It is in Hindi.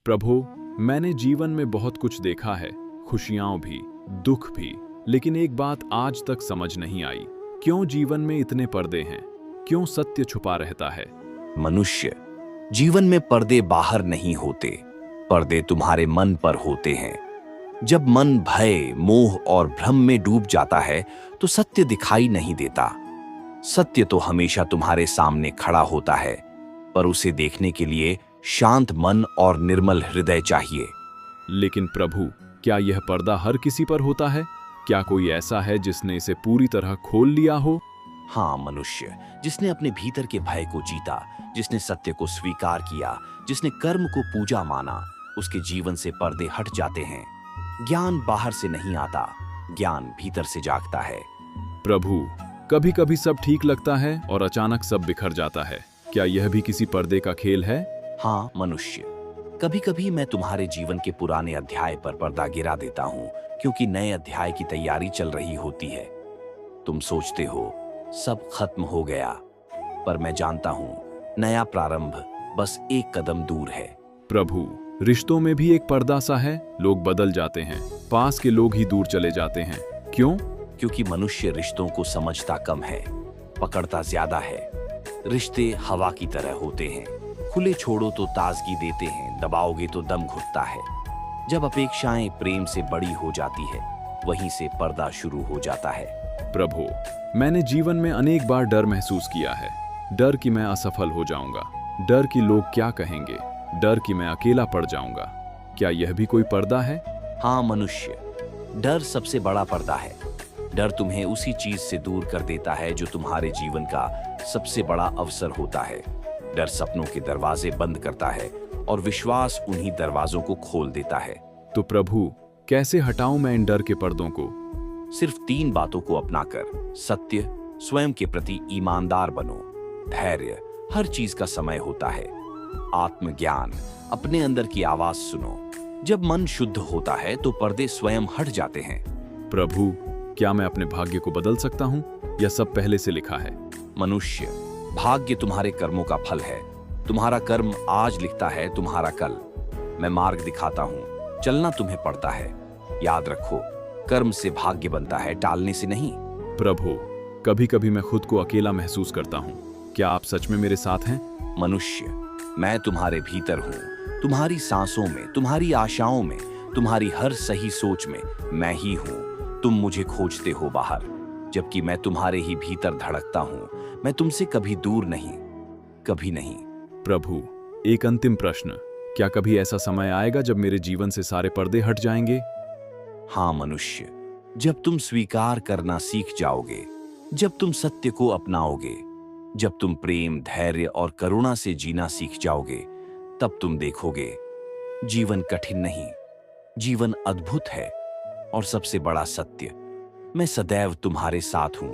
प्रभु, मैंने जीवन में बहुत कुछ देखा है, खुशियां भी, दुख भी, लेकिन एक बात आज तक समझ नहीं आई। क्यों जीवन में इतने पर्दे हैं? क्यों सत्य छुपा रहता है? मनुष्य, जीवन में पर्दे बाहर नहीं होते, पर्दे तुम्हारे मन पर होते हैं। जब मन भय, मोह और भ्रम में डूब जाता है तो सत्य दिखाई नहीं देता। सत्य तो हमेशा तुम्हारे सामने खड़ा होता है, पर उसे देखने के लिए शांत मन और निर्मल हृदय चाहिए। लेकिन प्रभु, क्या यह पर्दा हर किसी पर होता है? क्या कोई ऐसा है जिसने इसे पूरी तरह खोल लिया हो? हाँ, मनुष्य, जिसने अपने भीतर के भय को जीता, जिसने सत्य को स्वीकार किया, जिसने कर्म को पूजा माना, उसके जीवन से पर्दे हट जाते हैं। ज्ञान बाहर से नहीं आता, ज्ञान भीतर से जागता है। प्रभु, कभी कभी सब ठीक लगता है और अचानक सब बिखर जाता है। क्या यह भी किसी पर्दे का खेल है? हाँ मनुष्य, कभी कभी मैं तुम्हारे जीवन के पुराने अध्याय पर पर्दा गिरा देता हूँ, क्योंकि नए अध्याय की तैयारी चल रही होती है। तुम सोचते हो सब खत्म हो गया, पर मैं जानता हूँ नया प्रारंभ बस एक कदम दूर है। प्रभु, रिश्तों में भी एक पर्दा सा है। लोग बदल जाते हैं, पास के लोग ही दूर चले जाते हैं। क्यों? क्योंकि मनुष्य रिश्तों को समझता कम है, पकड़ता ज्यादा है। रिश्ते हवा की तरह होते हैं, खुले छोड़ो तो ताजगी देते हैं, दबाओगे तो दम घुटता है। जब अपेक्षाएं प्रेम से बड़ी हो जाती है, वहीं से पर्दा शुरू हो जाता है। प्रभु, मैंने जीवन में अनेक बार डर महसूस किया है। डर कि मैं असफल हो जाऊंगा, डर कि लोग क्या कहेंगे, डर कि मैं अकेला पड़ जाऊंगा। क्या यह भी कोई पर्दा है? हाँ मनुष्य, डर सबसे बड़ा पर्दा है। डर तुम्हें उसी चीज से दूर कर देता है जो तुम्हारे जीवन का सबसे बड़ा अवसर होता है। डर सपनों के दरवाजे बंद करता है और विश्वास उन्हीं दरवाजों को खोल देता है। तो प्रभु, कैसे हटाऊं मैं इन डर के पर्दों को? सिर्फ 3 बातों को अपनाकर: सत्य, स्वयं के प्रति ईमानदार बनो, धैर्य, हर चीज का समय होता है, आत्मज्ञान, अपने अंदर की आवाज सुनो। जब मन शुद्ध होता है तो पर्दे स्वयं हट जाते हैं। प्रभु, क्या मैं अपने भाग्य को बदल सकता हूँ या सब पहले से लिखा है? मनुष्य, भाग्य तुम्हारे कर्मों का फल है। तुम्हारा कर्म आज लिखता है तुम्हारा कल। मैं मार्ग दिखाता हूँ, चलना तुम्हें पड़ता है। याद रखो, कर्म से भाग्य बनता है, टालने से नहीं। प्रभु, कभी कभी मैं खुद को अकेला महसूस करता हूँ। क्या आप सच में मेरे साथ हैं? मनुष्य, मैं तुम्हारे भीतर हूँ, तुम्हारी सांसों में, तुम्हारी आशाओं में, तुम्हारी हर सही सोच में मैं ही हूँ। तुम मुझे खोजते हो बाहर, जबकि मैं तुम्हारे ही भीतर धड़कता हूँ। मैं तुमसे कभी दूर नहीं, कभी नहीं। प्रभु, एक अंतिम प्रश्न, क्या कभी ऐसा समय आएगा जब मेरे जीवन से सारे पर्दे हट जाएंगे? हाँ मनुष्य, जब तुम स्वीकार करना सीख जाओगे, जब तुम सत्य को अपनाओगे, जब तुम प्रेम, धैर्य और करुणा से जीना सीख जाओगे, तब तुम देखोगे जीवन कठिन नहीं, जीवन अद्भुत है। और सबसे बड़ा सत्य, मैं सदैव तुम्हारे साथ हूं।